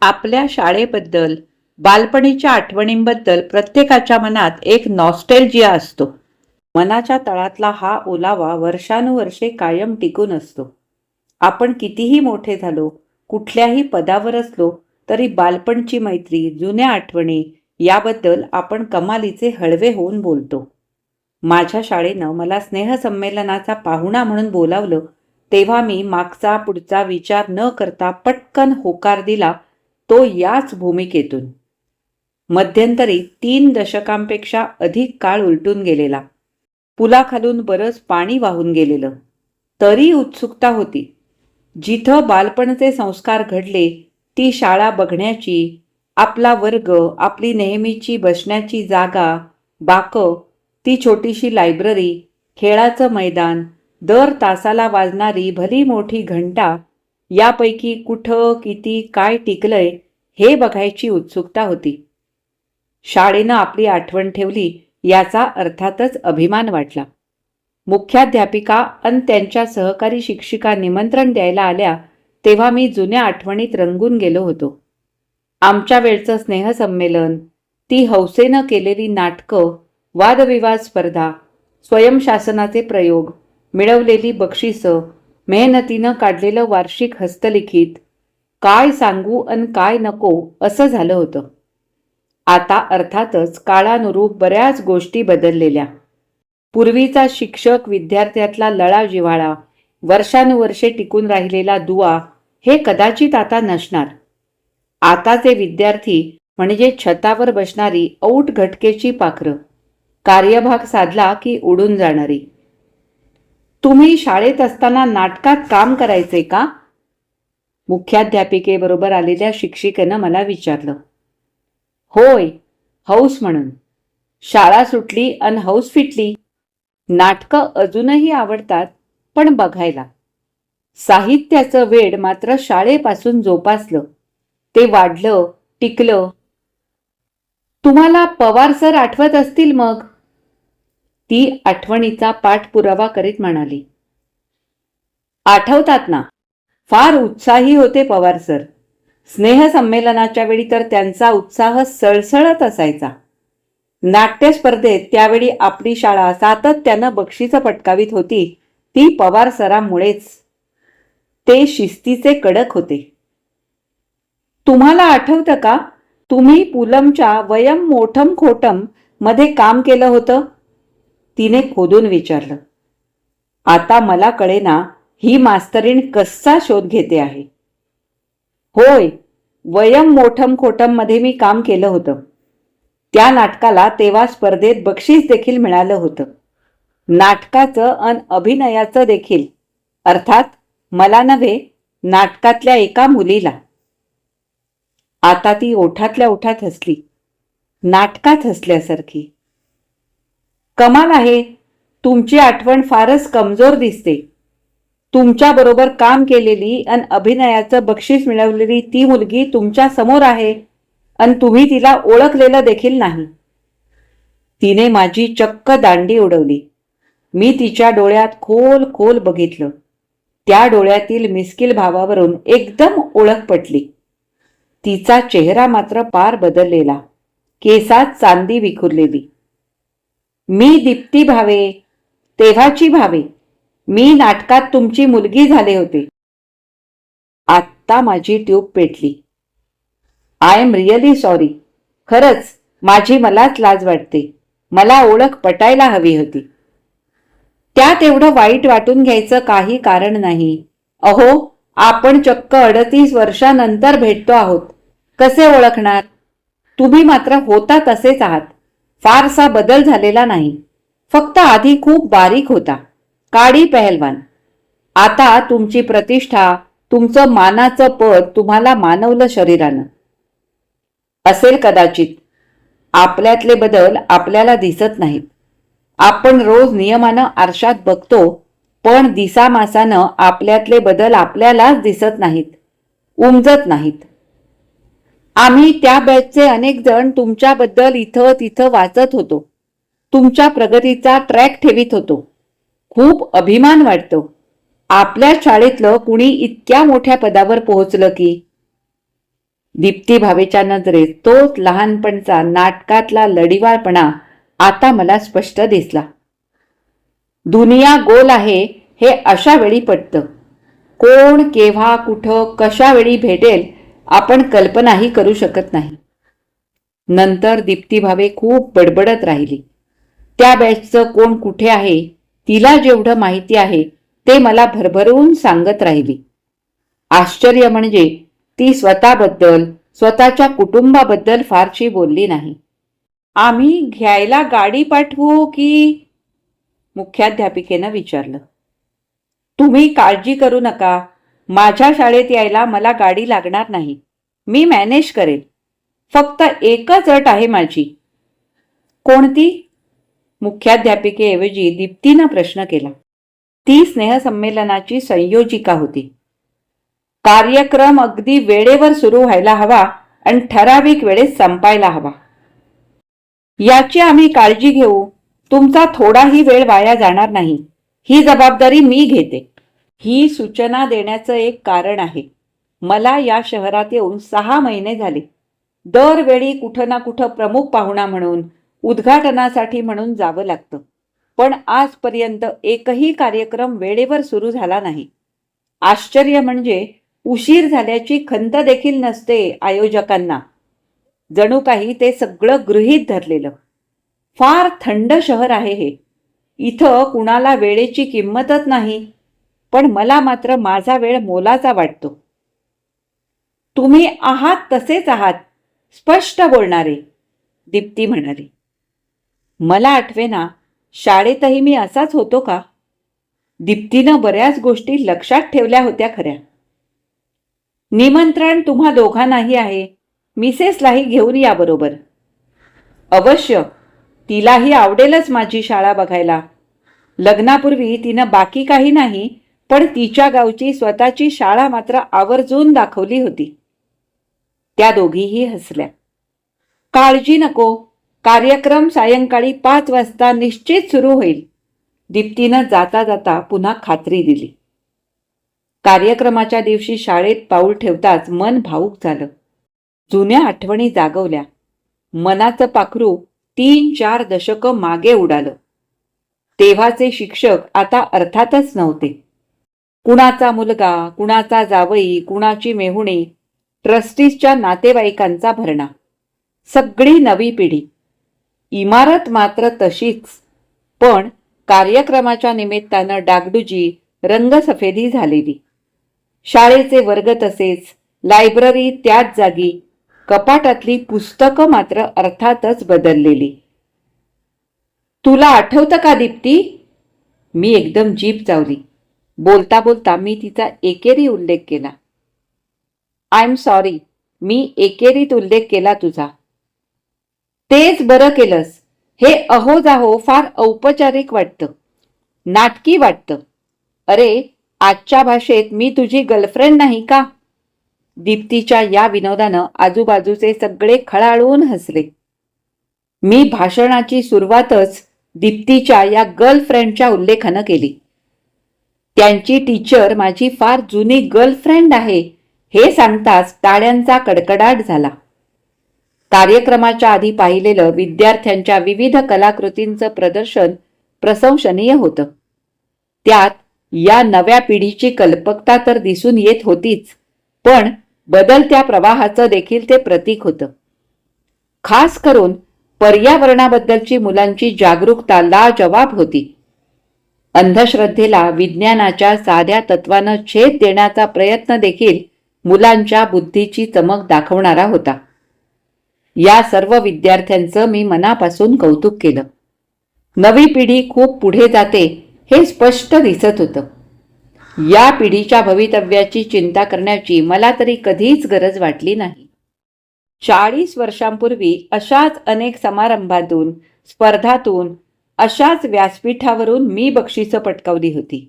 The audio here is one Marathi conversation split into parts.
आपल्या शाळेबद्दल, बालपणीच्या आठवणींबद्दल प्रत्येकाच्या मनात एक नॉस्टॅल्जिया असतो. मनाच्या तळातला हा ओलावा वर्षानुवर्षे कायम टिकून असतो. आपण कितीही मोठे झालो, कुठल्याही पदावर असलो तरी बालपणची मैत्री, जुन्या आठवणी याबद्दल आपण कमालीचे हळवे होऊन बोलतो. माझ्या शाळेनं मला स्नेहसंमेलनाचा पाहुणा म्हणून बोलावलं तेव्हा मी मागचा पुढचा विचार न करता पटकन होकार दिला, तो याच भूमिकेतून. मध्यंतरी 3 दशकांपेक्षा अधिक काळ उलटून गेलेला. पुलाखालून बरंच पाणी वाहून गेलेलं. तरी उत्सुकता होती. जिथं बालपणचे संस्कार घडले ती शाळा बघण्याची, आपला वर्ग, आपली नेहमीची बसण्याची जागा, बाकं, ती छोटीशी लायब्ररी, खेळाचं मैदान, दर तासाला वाजणारी भली मोठी घंटा, यापैकी कुठं किती काय टिकलंय हे बघायची उत्सुकता होती. शाळेनं आपली आठवण ठेवली याचा अर्थातच अभिमान वाटला. मुख्याध्यापिका आणि त्यांच्या सहकारी शिक्षिका निमंत्रण द्यायला आल्या तेव्हा मी जुन्या आठवणीत रंगून गेलो होतो. आमच्या वेळचं स्नेहसंमेलन, ती हौसेनं केलेली नाटकं, वादविवाद स्पर्धा, स्वयंशासनाचे प्रयोग, मिळवलेली बक्षिसं, मेहनतीनं काढलेलं वार्षिक हस्तलिखित, काय सांगू अन काय नको असं झालं होतं. आता अर्थातच काळानुरूप बऱ्याच गोष्टी बदललेल्या. पूर्वीचा शिक्षक विद्यार्थ्यातला लळा जिव्हाळा, वर्षानुवर्षे टिकून राहिलेला दुवा हे कदाचित आता नसणार. आताचे विद्यार्थी म्हणजे छतावर बसणारी औट घटकेची पाखरं, कार्यभाग साधला की उडून जाणारी. तुम्ही शाळेत असताना नाटकात काम करायचे का? मुख्याध्यापिकेबरोबर आलेल्या शिक्षिकेनं मला विचारलं. होय, हौस म्हणून. शाळा सुटली अन हौस फिटली. नाटकं अजूनही आवडतात, पण बघायला. साहित्याचं वेड मात्र शाळेपासून जोपासलं. ते वाढलं, टिकलं. तुम्हाला पवार सर आठवत असतील मग? ती आठवणीचा पाठपुरावा करीत म्हणाली. आठवतात ना. फार उत्साही होते पवार सर. स्नेहसंमेलनाच्या वेळी तर त्यांचा उत्साह सळसळत असायचा. नाट्य स्पर्धेत त्यावेळी आपली शाळा सातत्यानं बक्षिसं पटकावीत होती ती पवार सरांमुळेच. ते शिस्तीचे कडक होते. तुम्हाला आठवतं का, तुम्ही पूलमच्या वयम मोठम खोटम मध्ये काम केलं होतं? तिने खोदून विचारलं. आता मला कळेना ही मास्तरीण कसा शोध घेते आहे. होय, वयम मोठम खोटम मध्ये मी काम केलं होतं. त्या नाटकाला तेव्हा स्पर्धेत बक्षीस देखील मिळालं होतं. नाटकाचं अन अभिनयाचं देखील. अर्थात मला नव्हे, नाटकातल्या एका मुलीला. आता ती ओठातल्या ओठात हसली, नाटकात हसल्यासारखी. कमाल आहे, तुमची आठवण फारच कमजोर दिसते. तुमच्याबरोबर काम केलेली अन अभिनयाचं बक्षीस मिळवलेली ती मुलगी तुमच्या समोर आहे अन तुम्ही तिला ओळखलेलं देखील नाही. तिने माझी चक्क दांडी उडवली. मी तिच्या डोळ्यात खोल खोल बघितलं. त्या डोळ्यातील मिस्किल भावावरून एकदम ओळख पटली. तिचा चेहरा मात्र पार बदललेला, केसात चांदी विखुरलेली. मी दीप्ती भावे, तेव्हाची भावे. मी नाटकात तुमची मुलगी झाले होते. आत्ता माझी ट्यूब पेटली. I am really sorry. खरंच माझी मलाच लाज वाटते. मला ओळख पटायला हवी होती. त्यात एवढं वाईट वाटून घ्यायचं काही कारण नाही. अहो, आपण चक्क 38 वर्षानंतर भेटतो आहोत. कसे ओळखणार? तुम्ही मात्र होता तसेच आहात. फारसा बदल झालेला नाही. फक्त आधी खूप बारीक होता, काडी पहलवान. आता तुमची प्रतिष्ठा, तुमचं मानाचं पद तुम्हाला मानवलं शरीरानं. असेल कदाचित. आपल्यातले बदल आपल्याला दिसत नाहीत. आपण रोज नियमानं आरशात बघतो, पण दिसामासानं आपल्यातले बदल आपल्यालाच दिसत नाहीत, उमजत नाहीत. आम्ही त्या बॅचचे अनेक जण तुमच्याबद्दल इथं तिथं वाचत होतो. तुमच्या प्रगतीचा ट्रॅक ठेवीत होतो. खूप अभिमान वाटतो. आपल्या शाळेतलं कुणी इतक्या मोठ्या पदावर पोहोचलं की. दीप्ती भावेच्या नजरेत तोच लहानपणचा नाटकातला लढिवाळपणा आता मला स्पष्ट दिसला. दुनिया गोल आहे हे अशा वेळी पटतं. कोण केव्हा कुठं कशा वेळी भेटेल आपण कल्पनाही करू शकत नाही. नंतर दीप्ती भावे खूप बडबडत राहिली. त्या बॅचचं कोण कुठे आहे, तिला जेवढं माहिती आहे ते मला भरभरून सांगत राहिली. आश्चर्य म्हणजे ती स्वतःबद्दल, स्वतःच्या कुटुंबाबद्दल फारशी बोलली नाही. आम्ही घ्यायला गाडी पाठवू की? मुख्याध्यापिकेनं विचारलं. तुम्ही काळजी करू नका. माझ्या शाळेत यायला मला गाडी लागणार नाही. मी मॅनेज करेल. फक्त एकच अट आहे माझी. कोणती? मुख्याध्यापिकेऐवजी दीप्तीनं प्रश्न केला. ती स्नेहसंमेलनाची संयोजिका होती. कार्यक्रम अगदी वेळेवर सुरू व्हायला हवा आणि ठराविक वेळेत संपायला हवा. याची आम्ही काळजी घेऊ. तुमचा थोडाही वेळ वाया जाणार नाही. ही जबाबदारी मी घेते. ही सूचना देण्याचं एक कारण आहे. मला या शहरात येऊन 6 महिने झाले. दरवेळी कुठं ना कुठं प्रमुख पाहुणा म्हणून, उद्घाटनासाठी म्हणून जावं लागतं. पण आजपर्यंत एकही कार्यक्रम वेळेवर सुरू झाला नाही. आश्चर्य म्हणजे उशीर झाल्याची खंत देखील नसते आयोजकांना. जणू काही ते सगळं गृहीत धरलेलं. फार थंड शहर आहे हे. इथं कुणाला वेळेची किंमतच नाही. पण मला मात्र माझा वेळ मोलाचा वाटतो. तुम्ही आहात तसेच आहात, स्पष्ट बोलणारे, दीप्ती म्हणाली. मला आठवेना शाळेतही मी असाच होतो का? दीप्तीनं बऱ्याच गोष्टी लक्षात ठेवल्या होत्या खऱ्या. निमंत्रण तुम्हा दोघांनाही आहे. मिसेसलाही घेऊन या बरोबर. अवश्य. तिलाही आवडेलच माझी शाळा बघायला. लग्नापूर्वी तिनं बाकी काही नाही, पण तिच्या गावची स्वतःची शाळा मात्र आवर्जून दाखवली होती. त्या दोघीही हसल्या. काळजी नको. कार्यक्रम सायंकाळी 5 वाजता निश्चित सुरू होईल, दीप्तीनं जाता जाता पुन्हा खात्री दिली. कार्यक्रमाच्या दिवशी शाळेत पाऊल ठेवताच मन भावूक झालं. जुन्या आठवणी जागवल्या. मनाचं पाखरू 3-4 दशकं मागे उडालं. तेव्हाचे शिक्षक आता अर्थातच नव्हते. कुणाचा मुलगा, कुणाचा जावई, कुणाची मेहुणी, ट्रस्टीजच्या नातेवाईकांचा भरणा. सगळी नवी पिढी. इमारत मात्र तशीच. पण कार्यक्रमाच्या निमित्तानं डागडुजी, रंगसफेदी झालेली. शाळेचे वर्ग तसेच, लायब्ररी त्याच जागी, कपाटातली पुस्तकं मात्र अर्थातच बदललेली. तुला आठवतं का दीप्ती? मी एकदम जीभ चावली. बोलता बोलता मी तिचा एकेरी उल्लेख केला. आय एम सॉरी, मी एकेरीत उल्लेख केला तुझा. तेच बरं केलंस. हे अहो जाहो फार औपचारिक वाटतं, नाटकी वाटतं. अरे, आजच्या भाषेत मी तुझी गर्लफ्रेंड नाही का? दीप्तीच्या या विनोदानं आजूबाजूचे सगळे खळाळून हसले. मी भाषणाची सुरुवातच दीप्तीच्या या गर्लफ्रेंडच्या उल्लेखानं केली. त्यांची टीचर माझी फार जुनी गर्लफ्रेंड आहे हे सांगताच टाळ्यांचा कडकडाट झाला. कार्यक्रमाच्या आधी पाहिलेलं विद्यार्थ्यांच्या विविध कलाकृतींचं प्रदर्शन प्रशंसनीय होतं. त्यात या नव्या पिढीची कल्पकता तर दिसून येत होतीच, पण बदलत्या प्रवाहाचं देखील ते प्रतीक होतं. खास करून पर्यावरणाबद्दलची मुलांची जागरूकता लाजवाब होती. अंधश्रद्धेला विज्ञानाच्या साध्या तत्वानं छेद देण्याचा प्रयत्न देखील मुलांच्या बुद्धीची चमक दाखवणारा होता. या सर्व विद्यार्थ्यांचं मी मनापासून कौतुक केलं. नवी पिढी खूप पुढे जाते हे स्पष्ट दिसत होतं. या पिढीच्या भवितव्याची चिंता करण्याची मला तरी कधीच गरज वाटली नाही. 40 वर्षांपूर्वी अशाच अनेक समारंभातून, स्पर्धातून, अशाच व्यासपीठावरून मी बक्षिसं पटकावली होती.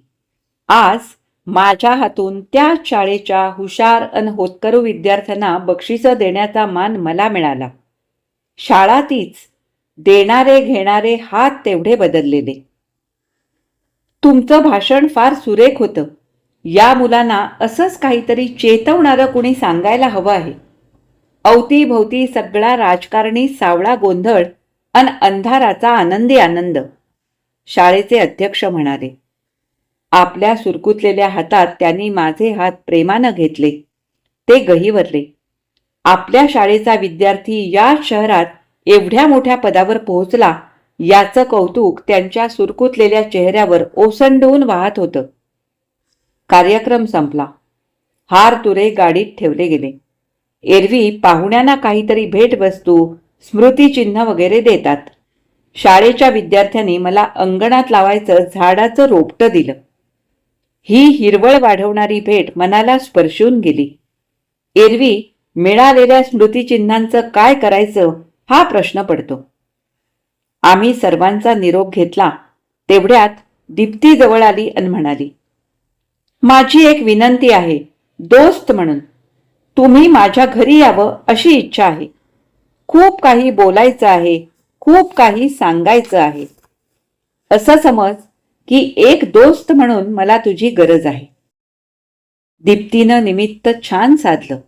आज माझ्या हातून त्या शाळेच्या हुशार अन होतकरू विद्यार्थ्यांना बक्षिसं देण्याचा मान मला मिळाला. शाळा तीच, देणारे घेणारे हात तेवढे बदललेले. तुमचं भाषण फार सुरेख होतं. या मुलांना असंच काहीतरी चेतवणारं कुणी सांगायला हवं आहे. अवतीभोवती सगळा राजकारणी सावळा गोंधळ अन अंधाराचा आनंदी आनंद. शाळेचे अध्यक्ष म्हणाले. आपल्या सुरकुतलेल्या हातात त्यांनी माझे हात प्रेमानं घेतले. ते गहिवरले. आपल्या शाळेचा विद्यार्थी या शहरात एवढ्या मोठ्या पदावर पोहोचला याचं कौतुक त्यांच्या सुरकुतलेल्या चेहऱ्यावर ओसंडून वाहत होतं. कार्यक्रम संपला. हार तुरे गाडीत ठेवले गेले. एरवी पाहुण्यांना काहीतरी भेटवस्तू, स्मृतिचिन्ह वगैरे देतात. शाळेच्या विद्यार्थ्यांनी मला अंगणात लावायचं झाडाचं रोपटं दिलं. ही हिरवळ वाढवणारी भेट मनाला स्पर्शून गेली. एरवी मिळालेल्या स्मृतिचिन्हांचं काय करायचं हा प्रश्न पडतो. आम्ही सर्वांचा निरोप घेतला. तेवढ्यात दीप्ती जवळ आली आणि म्हणाली, माझी एक विनंती आहे. दोस्त म्हणून तुम्ही माझ्या घरी यावं अशी इच्छा आहे. खूप काही बोलायचं आहे, खूप काही सांगायचं आहे. असं समज की एक दोस्त म्हणून मला तुझी गरज आहे. दीप्तीनं निमित्त छान साधलं.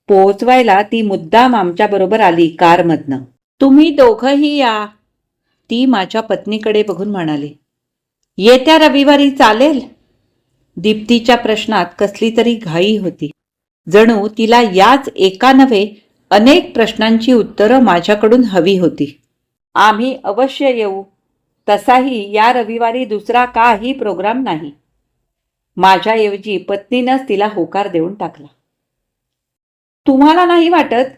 पोहोचवायला ती मुद्दाम आमच्याबरोबर आली कारमधनं. तुम्ही दोघंही या. ती माझ्या पत्नीकडे बघून म्हणाली. येत्या रविवारी चालेल? दीप्तीच्या प्रश्नात कसली तरी घाई होती. जणू तिला याच एका नव्हे अनेक प्रश्नांची उत्तरं माझ्याकडून हवी होती. आम्ही अवश्य येऊ. तसाही या रविवारी दुसरा काही प्रोग्राम नाही. माझ्याऐवजी पत्नीनंच तिला होकार देऊन टाकला. तुम्हाला नाही वाटत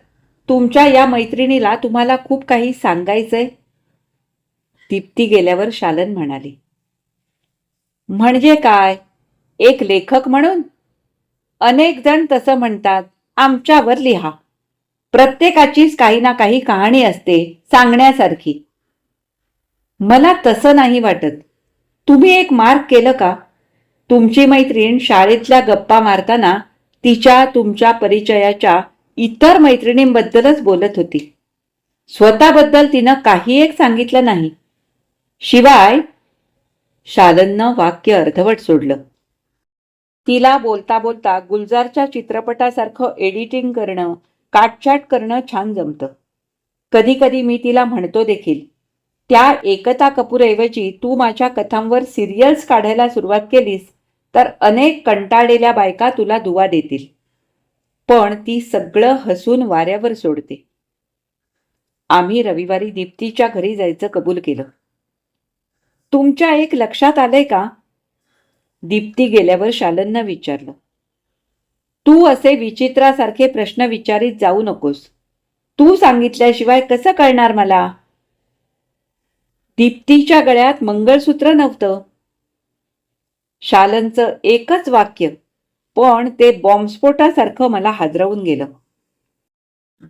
तुमच्या या मैत्रिणीला तुम्हाला खूप काही सांगायचंय? दीप्ती गेल्यावर शालन म्हणाली. म्हणजे काय? एक लेखक म्हणून? अनेक जण तसं म्हणतात. आमच्यावर लिहा. प्रत्येकाचीच काही ना काही कहाणी असते सांगण्यासारखी. मला तसं नाही वाटत. तुम्ही एक मार्क केलं का? तुमची मैत्रीण शाळेतल्या गप्पा मारताना तिच्या तुमच्या परिचयाच्या इतर मैत्रिणींबद्दलच बोलत होती. स्वतःबद्दल तिनं काही एक सांगितलं नाही. शिवाय शालननं वाक्य अर्धवट सोडलं. तिला बोलता बोलता गुलजारच्या चित्रपटासारखं एडिटिंग करणं, काटछाट करणं छान जमतं. कधी कधी मी तिला म्हणतो देखील, त्या एकता कपूरऐवजी तू माझ्या कथांवर सिरियल्स काढायला सुरुवात केलीस तर अनेक कंटाळलेल्या बायका तुला दुवा देतील. पण ती सगळं हसून वाऱ्यावर सोडते. आम्ही रविवारी दीप्तीच्या घरी जायचं कबूल केलं. तुमच्या एक लक्षात आलंय का? दीप्ती गेल्यावर शालननं विचारलं. तू असे विचित्रासारखे प्रश्न विचारित जाऊ नकोस. तू सांगितल्याशिवाय कसं कळणार मला? दीप्तीच्या गळ्यात मंगळसूत्र नव्हतं. शालनचं एकच वाक्य, पण ते बॉम्बस्फोटासारखं मला हादरवून गेलं.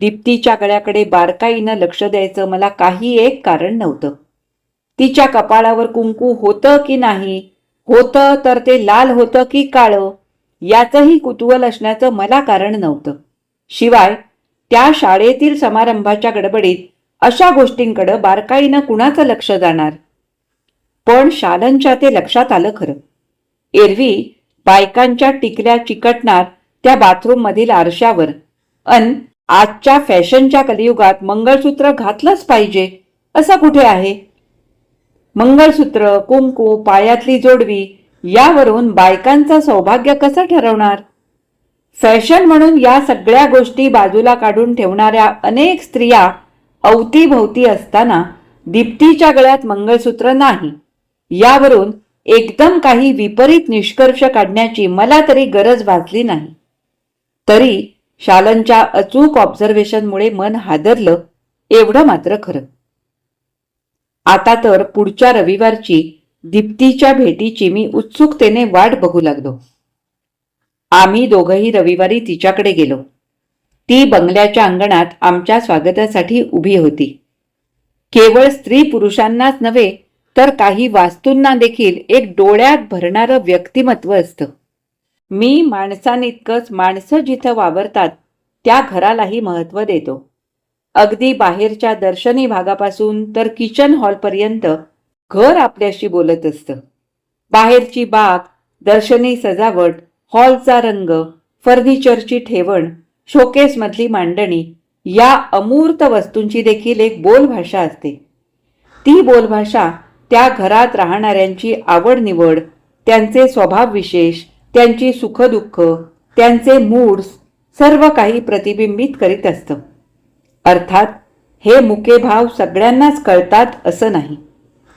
दीप्तीच्या गळ्याकडे बारकाईनं लक्ष द्यायचं मला काही एक कारण नव्हतं. तिच्या कपाळावर कुंकू होतं की नाही, होतं तर ते लाल होतं की काळं, याचंही कुतूहल असण्याचं मला कारण नव्हतं. शिवाय त्या शाळेतील समारंभाच्या गडबडीत अशा गोष्टींकडे बारकाईनं कुणाचं लक्ष जाणार? पण शालनच्या ते लक्षात आलं खरं. एरवी बायकांच्या टिकल्या चिकटणार त्या बाथरूम मधील आरशावर, अन आजच्या फॅशनच्या कलियुगात मंगळसूत्र घातलंच पाहिजे असं कुठे आहे? मंगळसूत्र, कुंकू, पायातली जोडवी यावरून बायकांचं सौभाग्य कसं ठरवणार? फॅशन म्हणून या सगळ्या गोष्टी बाजूला काढून ठेवणाऱ्या अनेक स्त्रिया अवतीभोवती असताना दीप्तीच्या गळ्यात मंगळसूत्र नाही, यावरून एकदम काही विपरीत निष्कर्ष काढण्याची मला तरी गरज भासली नाही. तरी शालनच्या अचूक ऑब्झर्वेशनमुळे मन हादरलं एवढं मात्र खरं. आता तर पुढच्या रविवारची दीप्तीच्या भेटीची मी उत्सुकतेने वाट बघू लागलो. आम्ही दोघंही रविवारी तिच्याकडे गेलो. ती बंगल्याच्या अंगणात आमच्या स्वागतासाठी उभी होती. केवळ स्त्री पुरुषांनाच नव्हे तर काही वास्तूंना देखील एक डोळ्यात भरणारं व्यक्तिमत्व असतं. मी माणसांइतकंच माणसं जिथं वावरतात त्या घरालाही महत्त्व देतो. अगदी बाहेरच्या दर्शनी भागापासून तर किचन हॉलपर्यंत घर आपल्याशी बोलत असतं. बाहेरची बाग, दर्शनी सजावट, हॉलचा रंग, फर्निचरची ठेवण, शोकेसमधली मांडणी या अमूर्त वस्तूंची देखील एक बोलभाषा असते. ती बोलभाषा त्या घरात राहणाऱ्यांची आवड निवड, त्यांचे स्वभाव विशेष, त्यांची सुखदुःख, त्यांचे मूड्स सर्व काही प्रतिबिंबित करीत असतं. अर्थात हे मुके भाव सगळ्यांनाच कळतात असं नाही,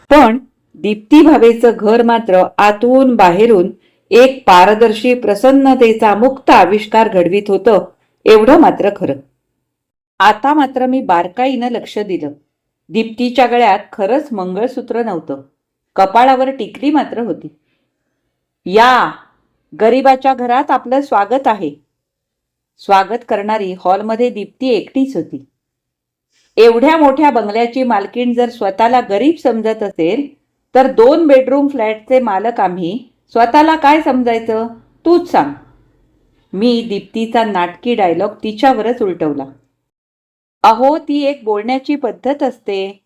पण दीप्ती भावेचं घर मात्र आतून बाहेरून एक पारदर्शी प्रसन्नतेचा मुक्त आविष्कार घडवीत होतं, एवढं मात्र खरं. आता मात्र मी बारकाईनं लक्ष दिलं. दीप्तीच्या गळ्यात खरंच मंगळसूत्र नव्हतं, कपाळावर टिकली मात्र होती. या, गरीबाच्या घरात आपलं स्वागत आहे. स्वागत करणारी हॉलमध्ये दीप्ती एकटीच होती. एवढ्या मोठ्या बंगल्याची मालकीण जर स्वतःला गरीब समजत असेल तर 2 बेडरूम फ्लॅटचे मालक आम्ही स्वतःला काय समजायचं, तूच सांग. मी दीप्तीचा नाटकी डायलॉग तिच्यावरच उलटवला. अहो, ती एक बोलण्याची पद्धत असते.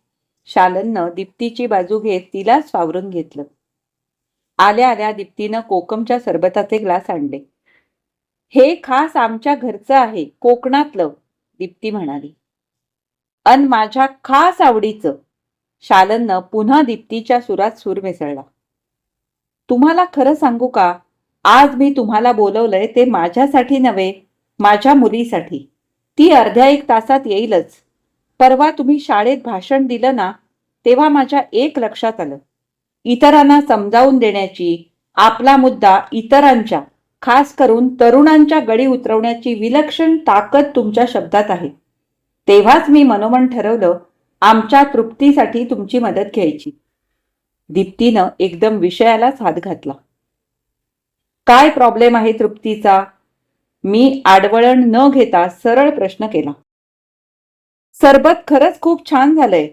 शालननं दीप्तीची बाजू घेत तिलाच सावरून घेतलं. आल्या आल्या दीप्तीनं कोकमच्या सरबताचे ग्लास आणले. हे खास आमच्या घरचं आहे, कोकणातलं, दीप्ती म्हणाली. अन माझ्या खास आवडीचं, शालननं पुन्हा दीप्तीच्या सुरात सूर मिसळला. तुम्हाला खरं सांगू का, आज मी तुम्हाला बोलवलंय ते माझ्यासाठी नव्हे, माझ्या मुलीसाठी. ती अर्ध्या 1 तासात येईलच. परवा तुम्ही शाळेत भाषण दिलं ना, तेव्हा माझ्या एक लक्षात आलं. इतरांना समजावून देण्याची, आपला मुद्दा इतरांच्या, खास करून तरुणांच्या गळी उतरवण्याची विलक्षण ताकद तुमच्या शब्दात आहे. तेव्हाच मी मनोमन ठरवलं, आमच्या तृप्तीसाठी तुमची मदत घ्यायची. दीप्तीनं एकदम विषयालाच हात घातला. काय प्रॉब्लेम आहे तृप्तीचा? मी आडवळण न घेता सरळ प्रश्न केला. सरबत खरंच खूप छान झालंय.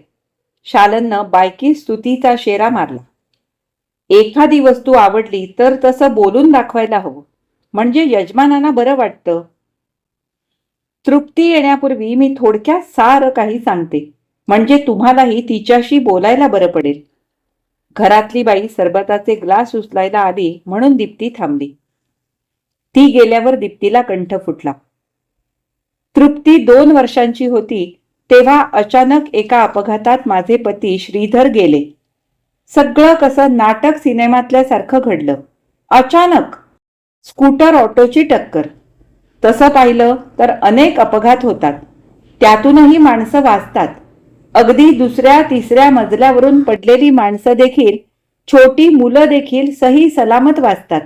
शालननं बायकी स्तुतीचा शेरा मारला. एखादी वस्तू आवडली तर तसं बोलून दाखवायला हवं, म्हणजे यजमानांना बरं वाटतं. तृप्ती येण्यापूर्वी मी थोडक्यात सारं काही सांगते, म्हणजे तुम्हालाही तिच्याशी बोलायला बरं पडेल. घरातली बाई सरबताचे ग्लास उचलायला आली म्हणून दीप्ती थांबली. ती गेल्यावर दीप्तीला कंठ फुटला. तृप्ती 2 वर्षांची होती तेव्हा अचानक एका अपघातात माझे पती श्रीधर गेले. सगळं कसं नाटक सिनेमातल्यासारखं घडलं. अचानक स्कूटर ऑटोची टक्कर. तसं पाहिलं तर अनेक अपघात होतात, त्यातूनही माणसं वाचतात. अगदी 2ऱ्या-3ऱ्या मजल्यावरून पडलेली माणसं देखील, छोटी मुलं देखील सही सलामत वाचतात.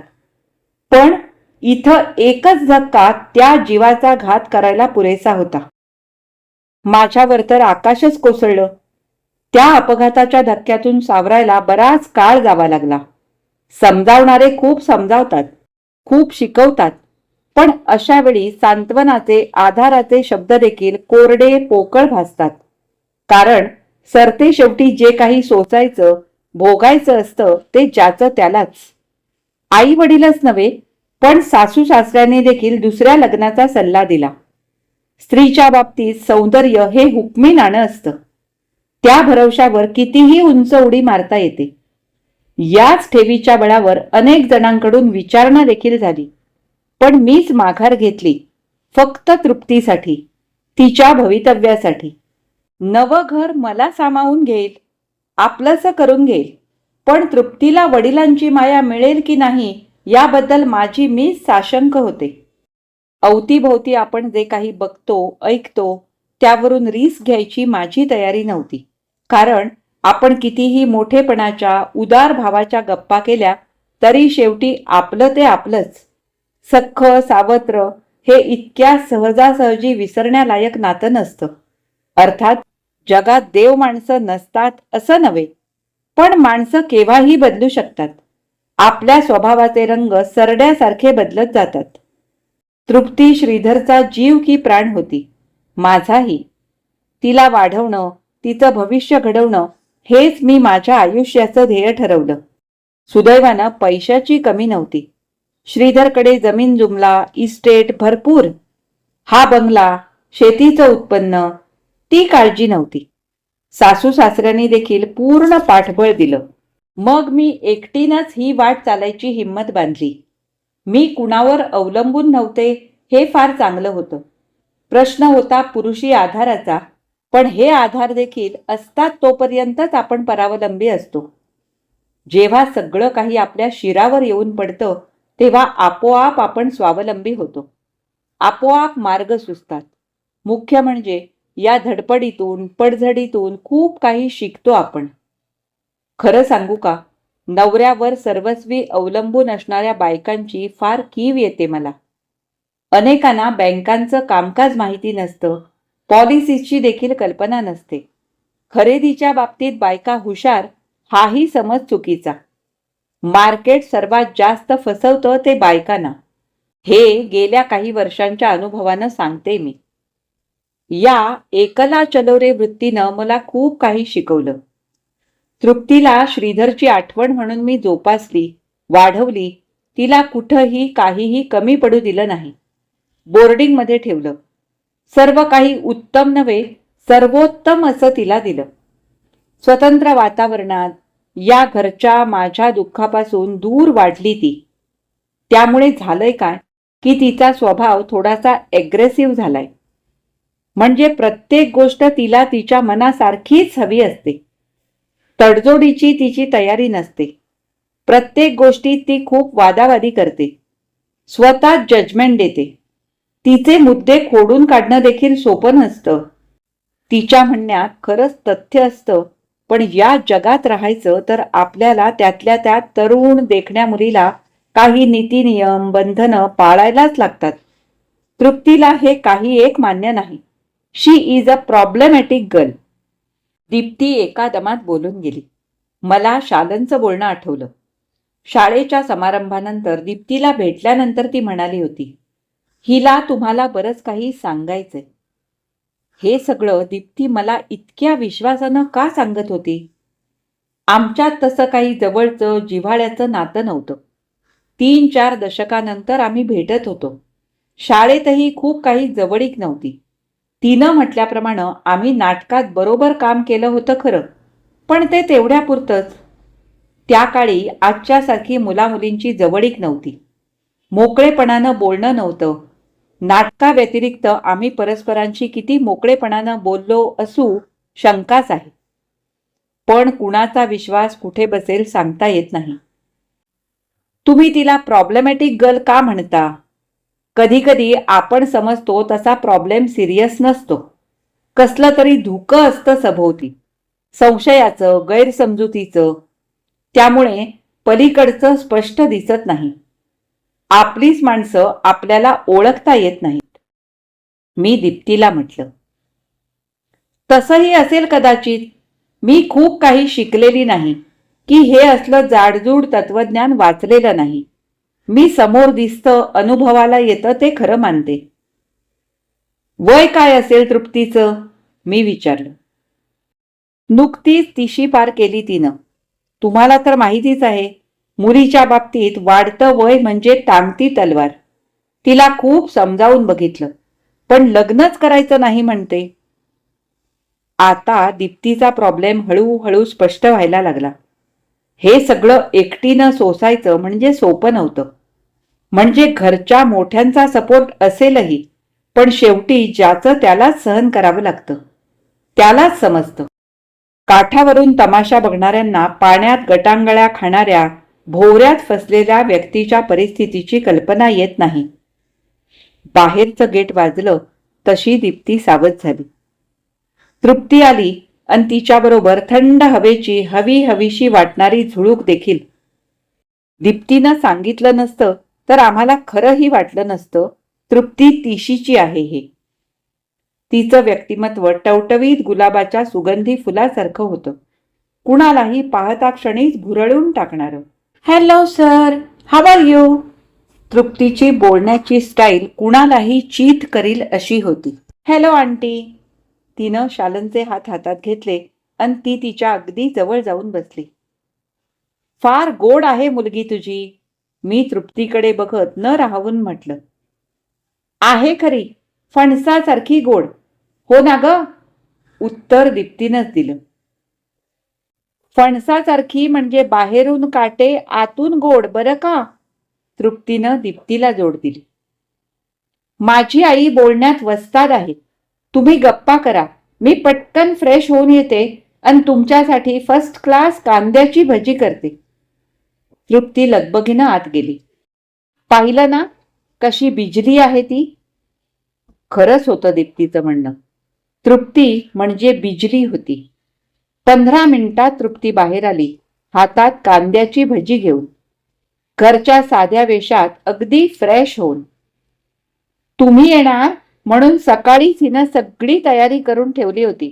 पण इथं एकच धक्का त्या जीवाचा घात करायला पुरेसा होता. माझ्यावर तर आकाशच कोसळलं. त्या अपघाताच्या धक्क्यातून सावरायला बराच काळ जावा लागला. समजावणारे खूप समजावतात, खूप शिकवतात, पण अशा वेळी सांत्वनाचे, आधाराचे शब्द देखील कोरडे पोकळ भासतात. कारण सरते शेवटी जे काही सोसायचं, भोगायचं असतं ते ज्याचं त्यालाच. आई वडीलच नव्हे, पण सासू सासऱ्याने देखील दुसऱ्या लग्नाचा सल्ला दिला. स्त्रीच्या बाबतीत सौंदर्य हे हुकमी नाणं असतं. त्या भरवशावर कितीही उंच उडी मारता येते. याच ठेवीच्या बळावर अनेक जणांकडून विचारणा देखील झाली, पण मीच माघार घेतली, फक्त तृप्तीसाठी, तिच्या भवितव्यासाठी. नवं घर मला सामावून घेईल, आपलंसं करून घेईल, पण तृप्तीला वडिलांची माया मिळेल की नाही याबद्दल माझी मीच साशंक होते. अवतीभोवती आपण जे काही बघतो, ऐकतो, त्यावरून रिस्क घ्यायची माझी तयारी नव्हती. कारण आपण कितीही मोठेपणाच्या, उदार भावाच्या गप्पा केल्या तरी शेवटी आपलं ते आपलंच. सख्ख, सावत्र हे इतक्या सहजासहजी विसरण्यालायक नातं नसतं. अर्थात जगात देव माणसं नसतात असं नव्हे, पण माणसं केव्हाही बदलू शकतात. आपल्या स्वभावाचे रंग सरड्यासारखे बदलत जातात. तृप्ती श्रीधरचा जीव की प्राण होती, माझाही. तिला वाढवणं, तिचं भविष्य घडवणं हेच मी माझ्या आयुष्याचं ध्येय ठरवलं. सुदैवानं पैशाची कमी नव्हती. श्रीधरकडे जमीन जुमला, इस्टेट भरपूर. हा बंगला, शेतीचं उत्पन्न, ती काळजी नव्हती. सासू सासऱ्यांनी देखील पूर्ण पाठबळ दिलं. मग मी एकटीनंच ही वाट चालायची हिंमत बांधली. मी कुणावर अवलंबून नव्हते हे फार चांगलं होतं. प्रश्न होता पुरुषी आधाराचा, पण हे आधार देखील असतात तोपर्यंतच आपण परावलंबी असतो. जेव्हा सगळं काही आपल्या शिरावर येऊन पडतं तेव्हा आपोआप आपण स्वावलंबी होतो. आपोआप मार्ग सुचतात. मुख्य म्हणजे या धडपडीतून पडझडीतून खूप काही शिकतो आपण. खरं सांगू का, नवऱ्यावर सर्वस्वी अवलंबून असणाऱ्या बायकांची फार कीव येते मला. अनेकांना बँकांचं कामकाज माहिती नसतं, पॉलिसीची देखील कल्पना नसते. खरेदीच्या बाबतीत बायका हुशार हाही समज चुकीचा. मार्केट सर्वात जास्त फसवतं ते बायकांना, हे गेल्या काही वर्षांच्या अनुभवानं सांगते मी. या एकला चलो रे वृत्तीनं मला खूप काही शिकवलं. तृप्तीला श्रीधरची आठवण म्हणून मी जोपासली, वाढवली. तिला कुठंही काहीही कमी पडू दिलं नाही. बोर्डिंगमध्ये ठेवलं. सर्व काही उत्तम नव्हे, सर्वोत्तम असं तिला दिलं. स्वतंत्र वातावरणात या घरच्या माझ्या दुःखापासून दूर वाढली ती. त्यामुळे झालंय काय की तिचा स्वभाव थोडासा ॲग्रेसिव्ह झालाय. म्हणजे प्रत्येक गोष्ट तिला तिच्या मनासारखीच हवी असते. तडजोडीची तिची तयारी नसते. प्रत्येक गोष्टीत ती खूप वादावादी करते. स्वतः जजमेंट देते. तिचे मुद्दे खोडून काढणं देखील सोपं नसतं. तिच्या म्हणण्यात खरंच तथ्य असतं, पण या जगात राहायचं तर आपल्याला त्यातल्या त्यात तरुण देखण्या मुलीला काही नीती नियम बंधनं पाळायलाच लागतात. तृप्तीला हे काही एक मान्य नाही. She is a problematic girl. Dipti एका दमात बोलून गेली. मला शालनचं बोलणं आठवलं. शाळेच्या समारंभानंतर दीप्तीला भेटल्यानंतर ती म्हणाली होती, हिला तुम्हाला बरंच काही सांगायचंय. हे सगळं दीप्ती मला इतक्या विश्वासानं का सांगत होती? आमच्यात तसं काही जवळचं जिव्हाळ्याचं नातं नव्हतं. 3-4 दशकानंतर आम्ही भेटत होतो. शाळेतही खूप काही जवळीक नव्हती. तिनं म्हटल्याप्रमाणे आम्ही नाटकात बरोबर काम केलं होतं खरं, पण ते तेवढ्यापुरतंच. त्या काळी आजच्यासारखी मुलामुलींची जवळीक नव्हती. मोकळेपणानं बोलणं नव्हतं. नाटकाव्यतिरिक्त आम्ही परस्परांशी किती मोकळेपणानं बोललो असू शंकाच आहे. पण कुणाचा विश्वास कुठे बसेल सांगता येत नाही. तुम्ही तिला प्रॉब्लेमॅटिक गर्ल का म्हणता? कधी कधी आपण समजतो तसा प्रॉब्लेम सिरियस नसतो. कसलं तरी धुकं असतं सभोवती, संशयाचं, गैरसमजुतीचं. त्यामुळे पलीकडचं स्पष्ट दिसत नाही. आपलीच माणसं आपल्याला ओळखता येत नाहीत. मी दीप्तीला म्हटलं. तसंही असेल कदाचित. मी खूप काही शिकलेली नाही की हे असलं जाडजूड तत्वज्ञान वाचलेलं नाही. मी समोर दिसतं, अनुभवाला येतं ते खरं मानते. वय काय असेल तृप्तीचं? मी विचारलं. नुकतीच 30 पार केली तिनं. तुम्हाला तर माहितीच आहे, मुलीच्या बाबतीत वाढतं वय म्हणजे टांगती तलवार. तिला खूप समजावून बघितलं, पण लग्नच करायचं नाही म्हणते. आता दीप्तीचा प्रॉब्लेम हळूहळू स्पष्ट व्हायला लागला. हे सगळं एकटीनं सोसायचं म्हणजे सोपं नव्हतं. म्हणजे घरच्या मोठ्यांचा सपोर्ट असेलही, पण शेवटी ज्याचं त्यालाच सहन करावं लागतं. त्यालाच समजतं. काठावरून तमाशा बघणाऱ्यांना पाण्यात गटांगळ्या खाणाऱ्या भोवऱ्यात फसलेल्या व्यक्तीच्या परिस्थितीची कल्पना येत नाही. बाहेरचं गेट वाजलं तशी दीप्ती सावध झाली. तृप्ती आली आणि तिच्याबरोबर थंड हवेची हवी हवीशी वाटणारी झुळूक देखील. दीप्तीनं सांगितलं नसतं तर आम्हाला खरंही वाटलं नसतं तृप्ती तिशीची आहे हे. तिचं व्यक्तिमत्व टवटवीत गुलाबाच्या सुगंधी फुलासारखं होतं. कुणालाही पाहता क्षणीच भुरळून टाकणारं. Hello sir, how are you? तृप्तीची बोलण्याची स्टाईल कुणालाही चीत करील अशी होती. Hello aunty. तिनं शालनचे हात हातात घेतले आणि ती तिच्या अगदी जवळ जाऊन बसली. फार गोड आहे मुलगी तुझी. मी तृप्तीकडे बघत न राहून म्हटलं. आहे खरी, फणसासारखी गोड. हो ना ग? उत्तर दीप्तीनंच दिलं. फणसासारखी म्हणजे बाहेरून काटे आतून गोड बरं का? तृप्तीनं दीप्तीला जोड दिली. माझी आई बोलण्यात वस्ताद आहे. तुम्ही गप्पा करा, मी पटकन फ्रेश होऊन येते आणि तुमच्यासाठी फर्स्ट क्लास कांद्याची भजी करते. तृप्ती लगबगीनं आत गेली. पाहिलं ना कशी बिजली आहे ती. खरंच होतं दीप्तीचं म्हणणं. तृप्ती म्हणजे बिजली होती. 15 मिनिटात तृप्ती बाहेर आली, हातात कांद्याची भजी घेऊन, घरच्या साध्या वेशात अगदी फ्रेश होऊन. तुम्ही येणार म्हणून सकाळीच हिनं सगळी तयारी करून ठेवली होती.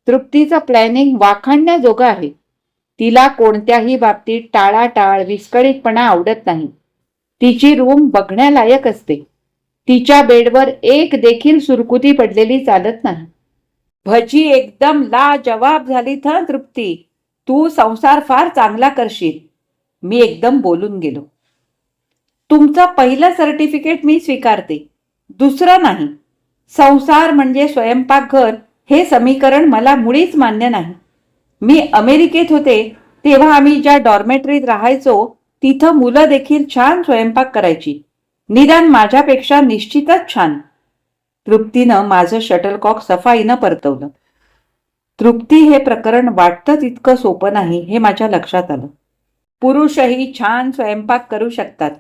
तृप्तीचं प्लॅनिंग वाखाणण्याजोगं आहे. तिला कोणत्याही बाबतीत टाळाटाळ विस्कळीतपणा आवडत नाही. तिची रूम बघण्यालायक असते. तिच्या बेडवर एक देखील सुरकुती पडलेली चालत नाही. भजी एकदम लाजवाब झाली था तृप्ती. तू संसार फार चांगला करशील. मी एकदम बोलून गेलो. तुमचं पहिलं सर्टिफिकेट मी स्वीकारते, दुसरं नाही. संसार म्हणजे स्वयंपाकघर हे समीकरण मला मुळीच मान्य नाही. मी अमेरिकेत होते तेव्हा आम्ही ज्या डॉर्मेटरीत राहायचो तिथं मुलं देखील छान स्वयंपाक करायची. निदान माझ्यापेक्षा निश्चितच छान. तृप्तीनं माझं शटलकॉक सफाईनं परतवलं. तृप्ती हे प्रकरण वाटतं तितकं सोपं नाही हे माझ्या लक्षात आलं. पुरुषही छान स्वयंपाक करू शकतात.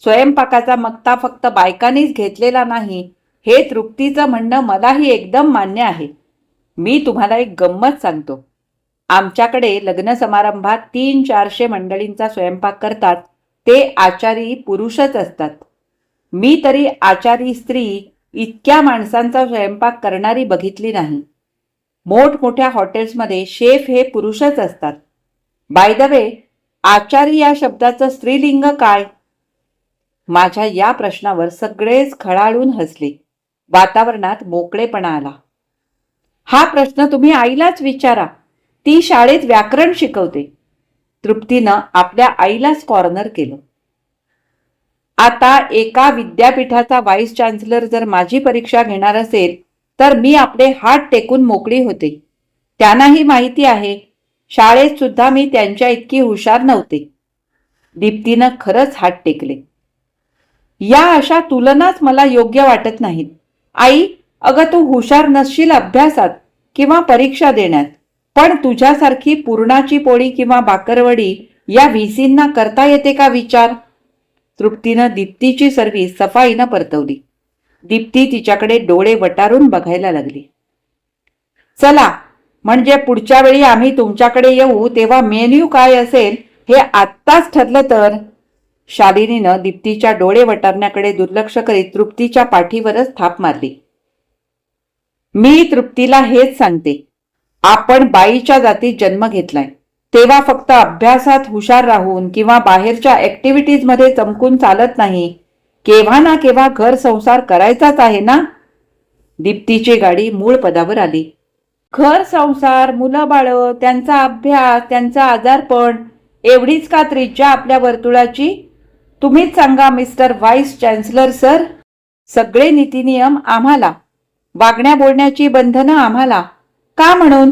स्वयंपाकाचा मक्ता फक्त बायकांनीच घेतलेला नाही हे तृप्तीचं म्हणणं मलाही एकदम मान्य आहे. मी तुम्हाला एक गंमत सांगतो. आमच्याकडे लग्न समारंभात 300-400 मंडळींचा स्वयंपाक करतात ते आचारी पुरुषच असतात. मी तरी आचारी स्त्री इतक्या माणसांचा स्वयंपाक करणारी बघितली नाही. मोठमोठ्या हॉटेल्समध्ये शेफ हे पुरुषच असतात. बाय द वे, आचारी या शब्दाचं स्त्रीलिंग काय? माझ्या या प्रश्नावर सगळेच खळाळून हसले. वातावरणात मोकळेपणा आला. हा प्रश्न तुम्ही आईलाच विचारा. ती शाळेत व्याकरण शिकवते. तृप्तीनं आपल्या आईलाच कॉर्नर केलं. आता एका विद्यापीठाचा व्हाईस चान्सलर जर माझी परीक्षा घेणार असेल तर मी आपले हात टेकून मोकळी होते. त्यांनाही माहिती आहे शाळेत सुद्धा मी त्यांच्या इतकी हुशार नव्हते. दीप्तीनं खरंच हात टेकले. या अशा तुलनाच मला योग्य वाटत नाहीत. आई, अगं तू हुशार नसशील अभ्यासात किंवा परीक्षा देण्यात, पण तुझ्यासारखी पुरणाची पोळी किंवा बाकरवडी या व्हीसींना करता येते का विचार? तृप्तीनं दीप्तीची सर्व्हिस सफाईनं परतवली. दीप्ती तिच्याकडे डोळे वटारून बघायला लागली. चला, म्हणजे पुढच्या वेळी आम्ही तुमच्याकडे येऊ तेव्हा मेन्यू काय असेल हे आत्ताच ठरलं तर. शालिनीनं दीप्तीच्या डोळे वटारण्याकडे दुर्लक्ष करीत तृप्तीच्या पाठीवरच थाप मारली. मी तृप्तीला हेच सांगते, आपण बाईच्या जातीत जन्म घेतलाय तेव्हा फक्त अभ्यासात हुशार राहून किंवा बाहेरच्या ऍक्टिव्हिटीजमध्ये चमकून चालत नाही. केव्हा ना केव्हा घर संसार करायचाच आहे ना. दीप्तीची गाडी मूळ पदावर आली. घर संसार, मुलं बाळ, त्यांचा अभ्यास, त्यांचा आजारपण एवढीच का त्रिज्या आपल्या वर्तुळाची? तुम्हीच सांगा मिस्टर व्हाईस चान्सलर सर. सगळे नीतिनियम आम्हाला, वागण्या बोलण्याची बंधनं आम्हाला. का म्हणून?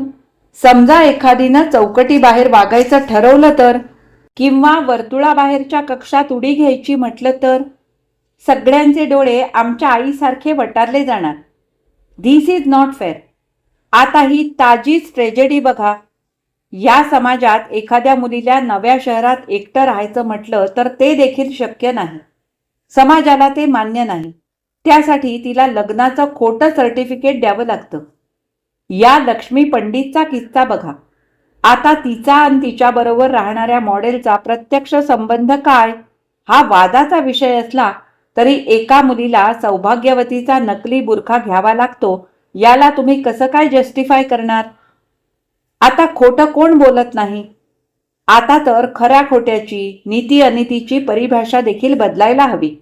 समजा एखादीनं चौकटी बाहेर वागायचं ठरवलं तर, किंवा वर्तुळाबाहेरच्या कक्षात उडी घ्यायची म्हटलं तर सगळ्यांचे डोळे आमच्या आईसारखे वटारले जाणार. This is not fair. आता ही ताजीच ट्रेजेडी बघा. या समाजात एखाद्या मुलीला नव्या शहरात एकटं राहायचं म्हटलं तर ते देखील शक्य नाही. समाजाला ते मान्य नाही. त्यासाठी तिला लग्नाचं खोटं सर्टिफिकेट द्यावं लागतं. या लक्ष्मी पंडितचा किस्सा बघा. आता तिचा आणि तिच्याबरोबर राहणाऱ्या मॉडेलचा प्रत्यक्ष संबंध काय हा वादाचा विषय असला तरी एका मुलीला सौभाग्यवतीचा नकली बुरखा घ्यावा लागतो याला तुम्ही कसं काय जस्टिफाय करणार? आता खोटं कोण बोलत नाही? आता तर खऱ्या खोट्याची, नीती अनितीची परिभाषा देखील बदलायला हवी.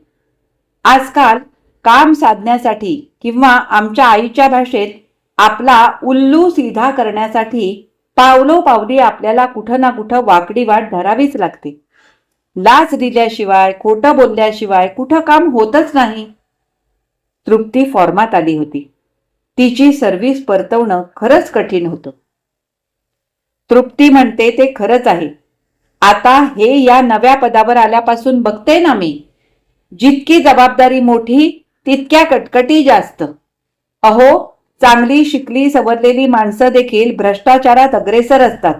आजकाल काम साधण्यासाठी किंवा आमच्या आईच्या भाषेत आपला उल्लू सीधा करण्यासाठी पावलोपावली आपल्याला कुठं ना कुठं वाकडी वाट धरावीच लागते. लाच दिल्याशिवाय, खोटं बोलल्याशिवाय कुठं काम होतच नाही. तृप्ती फॉर्मात आली होती. तिची सर्व्हिस परतवणं खरंच कठीण होतं. तृप्ती म्हणते ते खरंच आहे. आता हे या नव्या पदावर आल्यापासून बघते ना मी, जितकी जबाबदारी मोठी तितक्या कटकटी जास्त. अहो, चांगली शिकली सवरलेली माणसं देखील भ्रष्टाचारात अग्रेसर असतात.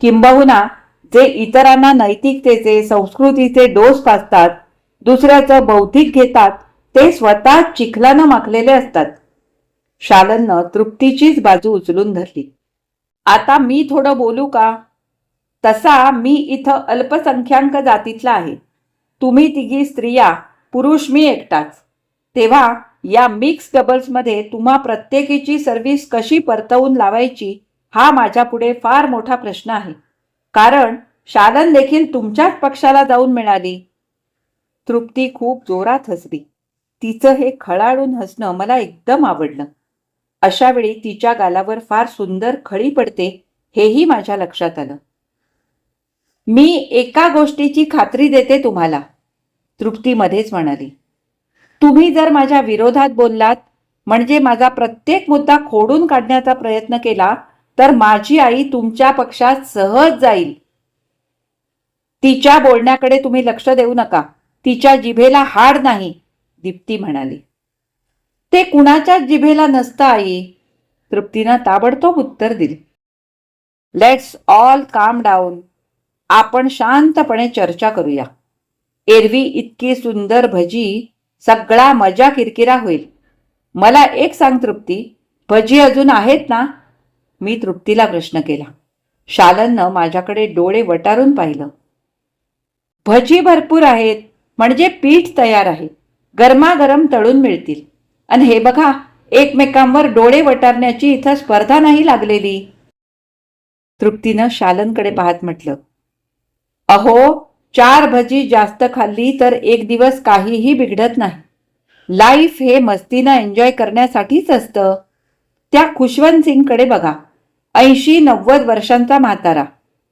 किंबहुना जे इतरांना नैतिकतेचे संस्कृतीचे डोस पाजतात, दुसऱ्याचं बौद्धिक घेतात, ते स्वतः चिखलानं माखलेले असतात. शालननं तृप्तीचीच बाजू उचलून धरली. आता मी थोडं बोलू का? तसा मी इथं अल्पसंख्याक जातीतला आहे. तुम्ही तिघी स्त्रिया, पुरुष मी एकटाच. तेव्हा या मिक्स डबल्समध्ये तुम्हा प्रत्येकीची सर्व्हिस कशी परतवून लावायची हा माझ्या पुढे फार मोठा प्रश्न आहे. कारण शालन देखील तुमच्याच पक्षाला जाऊन मिळाली. तृप्ती खूप जोरात हसली. तिचं हे खळाळून हसणं मला एकदम आवडलं. अशा वेळी तिच्या गालावर फार सुंदर खळी पडते हेही माझ्या लक्षात आलं. मी एका गोष्टीची खात्री देते तुम्हाला, तृप्ती मध्येच म्हणाली. तुम्ही जर माझ्या विरोधात बोललात, म्हणजे माझा प्रत्येक मुद्दा खोडून काढण्याचा प्रयत्न केला, तर माझी आई तुमच्या पक्षात सहज जाईल. तिच्या बोलण्याकडे तुम्ही लक्ष देऊ नका. तिच्या जिभेला हाड नाही, दीप्ती म्हणाली. ते कुणाच्याच जिभेला नसतं आई, तृप्तीनं ताबडतोब उत्तर दिले. लेट्स ऑल काम डाऊन. आपण शांतपणे चर्चा करूया. एरवी इतकी सुंदर भजी, सगळा मजा किरकिरा होईल. मला एक सांग तृप्ती, भजी अजून आहेत ना? मी तृप्तीला प्रश्न केला. शालननं माझ्याकडे डोळे वटारून पाहिलं. भजी भरपूर आहेत, म्हणजे पीठ तयार आहे. गरमागरम तळून मिळतील. आणि हे बघा, एकमेकांवर डोळे वटारण्याची इथं स्पर्धा नाही लागलेली. तृप्तीनं शालनकडे पाहत म्हटलं. अहो, 4 भजी जास्त खाल्ली तर एक दिवस काहीही बिघडत नाही. लाईफ हे मस्तीनं एन्जॉय करण्यासाठीच असतं. त्या खुशवंत सिंगकडे बघा, 80-90 वर्षांचा म्हातारा,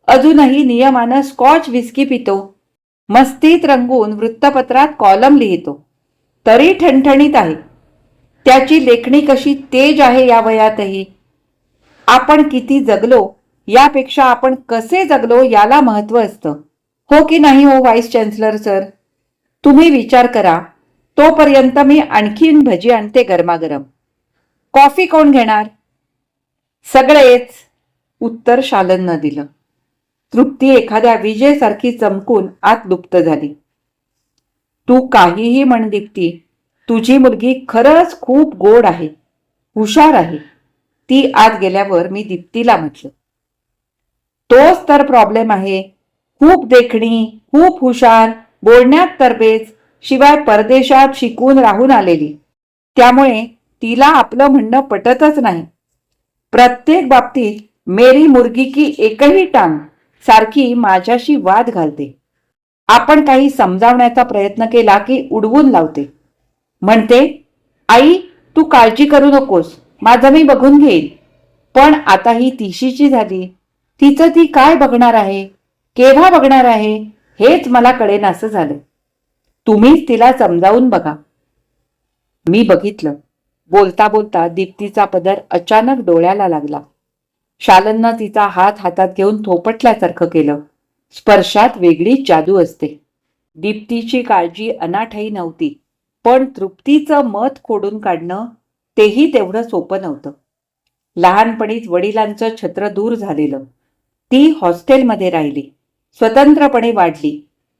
अजूनही नियमानं स्कॉच विस्की पितो. मस्तीत रंगून वृत्तपत्रात कॉलम लिहितो. तरी ठणठणीत आहे. त्याची लेखणी कशी तेज आहे या वयातही. आपण किती जगलो यापेक्षा आपण कसे जगलो याला महत्त्व असतं. हो की नाही हो व्हाईस चान्सलर सर? तुम्ही विचार करा. तोपर्यंत मी आणखीन भजी आणते गरमागरम. कॉफी कोण घेणार? सगळेच, उत्तर शालननं दिलं. तृप्ती एखाद्या विजेसारखी चमकून आत लुप्त झाली. तू काहीही म्हण दीप्ती, तुझी मुलगी खरंच खूप गोड आहे, हुशार आहे. ती आत गेल्यावर मी दीप्तीला म्हटलं. तोच तर प्रॉब्लेम आहे. खूप देखणी, खूप हुशार, बोलण्यात तरबेज, शिवाय परदेशात शिकून राहून आलेली. त्यामुळे तिला आपलं म्हणणं पटतच नाही. प्रत्येक बाबतीत मेरी मुर्गी की एकही टांग सारखी माझ्याशी वाद घालते. आपण काही समजावण्याचा प्रयत्न केला की उडवून लावते. म्हणते, आई तू काळजी करू नकोस, माझं मी बघून घेईन. पण आता ही तिशीची झाली. तिचं ती काय बघणार आहे, केव्हा बघणार आहे, हेच मला कळेनासं झालं. तुम्हीच तिला समजावून बघा. मी बघितलं. बोलता बोलता दीप्तीचा पदर अचानक डोळ्याला लागला. शालननं तिचा हात हातात घेऊन थोपटल्यासारखं केलं. स्पर्शात वेगळीच जादू असते. दीप्तीची काळजी अनाठाई नव्हती, पण तृप्तीचं मत खोडून काढणं तेही तेवढं सोपं नव्हतं. लहानपणीच वडिलांचं छत्र दूर झालेलं. ती हॉस्टेलमध्ये राहिली. स्वतंत्रपणे वाढली.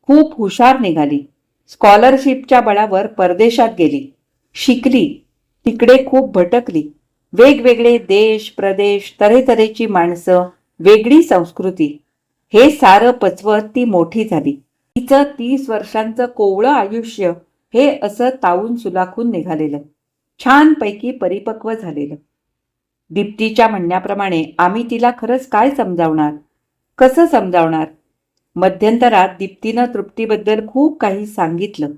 खूप हुशार निघाली. स्कॉलरशिपच्या बळावर परदेशात गेली. शिकली. तिकडे खूप भटकली. वेगवेगळे देश, प्रदेश, तऱ्हेतऱ्हेची माणसं, वेगळी संस्कृती, हे सारं पचवत ती मोठी झाली. तिचं 30 वर्षांचं कोवळं आयुष्य हे असं तावून सुलाखून निघालेलं, छानपैकी परिपक्व झालेलं. दीप्तीच्या म्हणण्याप्रमाणे आम्ही तिला खरंच काय समजावणार, कसं समजावणार? मध्यंतरात दीप्तीनं तृप्तीबद्दल खूप काही सांगितलं.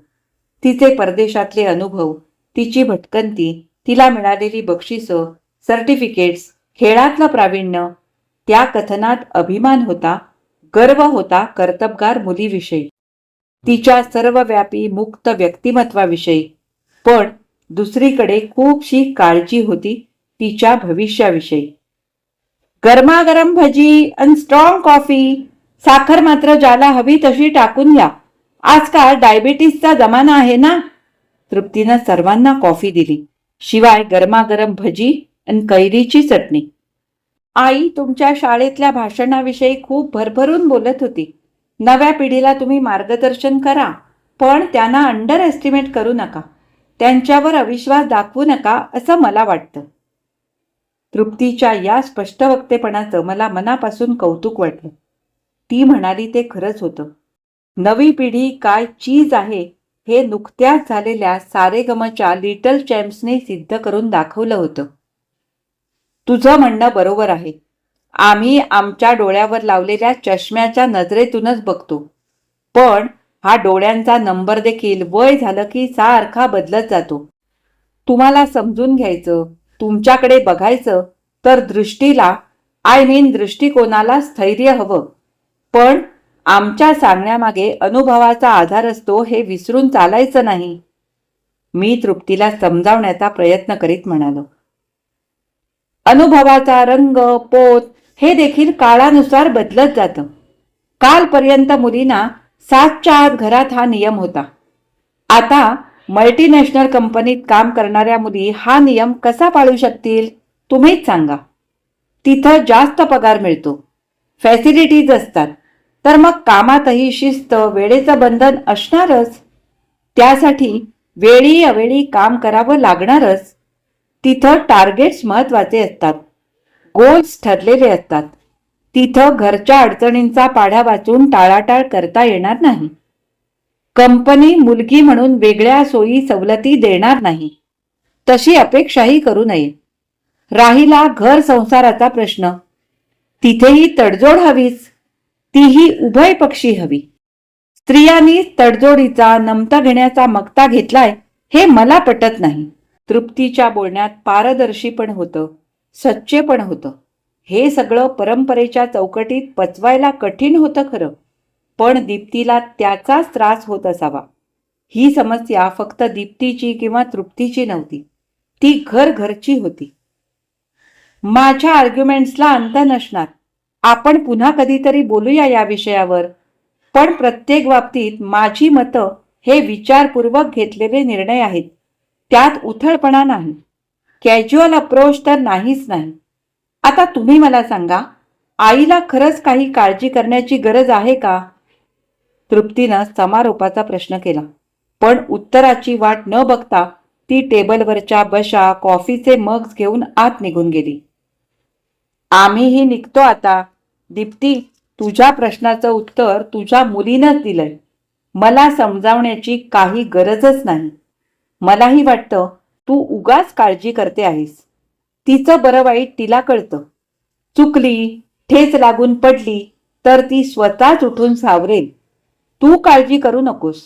तिचे परदेशातले अनुभव, तिची भटकंती, तिला मिळालेली बक्षिसं, सर्टिफिकेट्स, खेळातलं प्रावीण्य. त्या कथनात अभिमान होता, गर्व होता कर्तबगार मुलीविषयी, तिच्या सर्वव्यापी मुक्त व्यक्तिमत्वाविषयी. पण दुसरीकडे खूपशी काळजी होती तिच्या भविष्याविषयी. गरमागरम भजी आणि स्ट्रॉंग कॉफी, साखर मात्र ज्याला हवी तशी टाकून घ्या. आजकाल डायबिटीसचा जमाना आहे ना. तृप्तीनं सर्वांना कॉफी दिली, शिवाय गरमागरम भजी आणि कैरीची चटणी. आई तुमच्या शाळेतल्या भाषणाविषयी खूप भरभरून बोलत होती. नव्या पिढीला तुम्ही मार्गदर्शन करा, पण त्यांना अंडर एस्टिमेट करू नका, त्यांच्यावर अविश्वास दाखवू नका असं मला वाटतं. तृप्तीच्या या स्पष्ट वक्तेपणाचं मला मनापासून कौतुक वाटलं. ती म्हणाली ते खरंच होतं. नवी पिढी काय चीज आहे हे नुकत्याच झालेल्या सारेगमच्या लिटल चॅम्प्सने सिद्ध करून दाखवलं होतं. तुझं म्हणणं बरोबर आहे. आम्ही आमच्या डोळ्यावर लावलेल्या चष्म्याच्या नजरेतूनच बघतो, पण हा डोळ्यांचा नंबर देखील वय झालं की सारखा बदलत जातो. तुम्हाला समजून घ्यायचं, तुमच्याकडे बघायचं तर दृष्टीला दृष्टिकोनाला स्थैर्य हवं. पण आमच्या सांगण्यामागे अनुभवाचा आधार असतो हे विसरून चालायचं नाही. मी तृप्तीला समजावण्याचा प्रयत्न करीत म्हणालो. अनुभवाचा रंग पोत हे देखील काळानुसार बदलत जातं. कालपर्यंत मुलींना 7च्या आत घरात हा नियम होता. आता मल्टीनॅशनल कंपनीत काम करणाऱ्या मुली हा नियम कसा पाळू शकतील तुम्हीच सांगा. तिथं जास्त पगार मिळतो, फॅसिलिटीज असतात, तर मग कामातही शिस्त वेळेचं बंधन असणारच. त्यासाठी वेळी अवेळी काम करावं लागणारच. तिथं टार्गेट्स महत्वाचे असतात, गोल्स ठरलेले असतात. तिथं घरच्या अडचणींचा पाढा वाचून टाळाटाळ करता येणार नाही. कंपनी मुलगी म्हणून वेगळ्या सोयी सवलती देणार नाही, तशी अपेक्षाही करू नये. राहिला घर संसाराचा प्रश्न, तिथेही तडजोड हवीच, तीही उभय पक्षी हवी. स्त्रियांनी तडजोडीचा नमता घेण्याचा मक्ता घेतलाय हे मला पटत नाही. तृप्तीच्या बोलण्यात पारदर्शी पण होतं, सच्चे पण होतं. हे सगळं परंपरेच्या चौकटीत पचवायला कठीण होतं खरं, पण दीप्तीला त्याचाच त्रास होत असावा. ही समस्या फक्त दीप्तीची किंवा तृप्तीची नव्हती, ती घरची होती. माझ्या आर्ग्युमेंट्सला अंत नसणार. आपण पुन्हा कधीतरी बोलूया या विषयावर. पण प्रत्येक बाबतीत माझी मतं हे विचारपूर्वक घेतलेले निर्णय आहेत. त्यात उथळपणा नाही, कॅज्युअल अप्रोच तर नाहीच नाही. आता तुम्ही मला सांगा, आईला खरंच काही काळजी करण्याची गरज आहे का? तृप्तीनं समारोपाचा प्रश्न केला, पण उत्तराची वाट न बघता ती टेबलवरच्या बशा कॉफीचे मग्स घेऊन आत निघून गेली. आम्हीही निघतो आता. दीप्ती, तुझ्या प्रश्नाचं उत्तर तुझ्या मुलीनंच दिलंय. मला समजावण्याची काही गरजच नाही. मलाही वाटतं तू उगाच काळजी करते आहेस. तिचं बरं वाईट तिला कळतं. चुकली, ठेच लागून पडली तर ती स्वतःच उठून सावरेल. तू काळजी करू नकोस.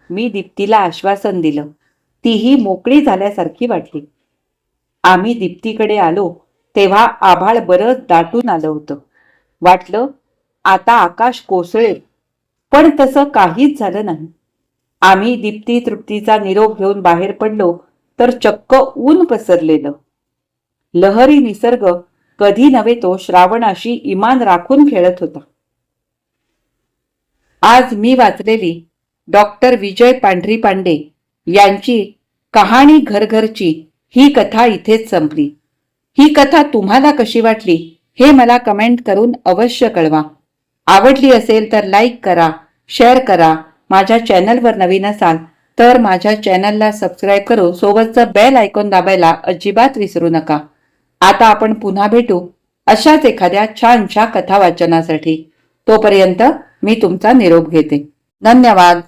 मी दीप्तीला आश्वासन दिलं. तीही मोकळी झाल्यासारखी वाटली. आम्ही दीप्तीकडे आलो तेव्हा आभाळ बरंच दाटून आलं होतं. वाटलं आता आकाश कोसळेल, पण तसं काहीच झालं नाही. आम्ही दीप्ती तृप्तीचा निरोप घेऊन बाहेर पडलो तर चक्क ऊन पसरलेलं. लहरी निसर्ग कधी नव्हे तो श्रावणाशी इमान राखून खेळत होता. आज मी वाचलेली डॉक्टर विजय पांढरी पांडे यांची कहाणी घरची ही कथा इथेच संपली. ही कथा तुम्हाला कशी वाटली हे मला कमेंट करून अवश्य कळवा. आवडली असेल तर लाईक करा, शेअर करा. माझ्या चॅनलवर नवीन असाल तर माझ्या चॅनलला सबस्क्राईब करून सोबतचं बेल आयकॉन दाबायला अजिबात विसरू नका. आता आपण पुन्हा भेटू अशाच एखाद्या छानशा कथा वाचनासाठी. तोपर्यंत मी तुमचा निरोप घेते. धन्यवाद.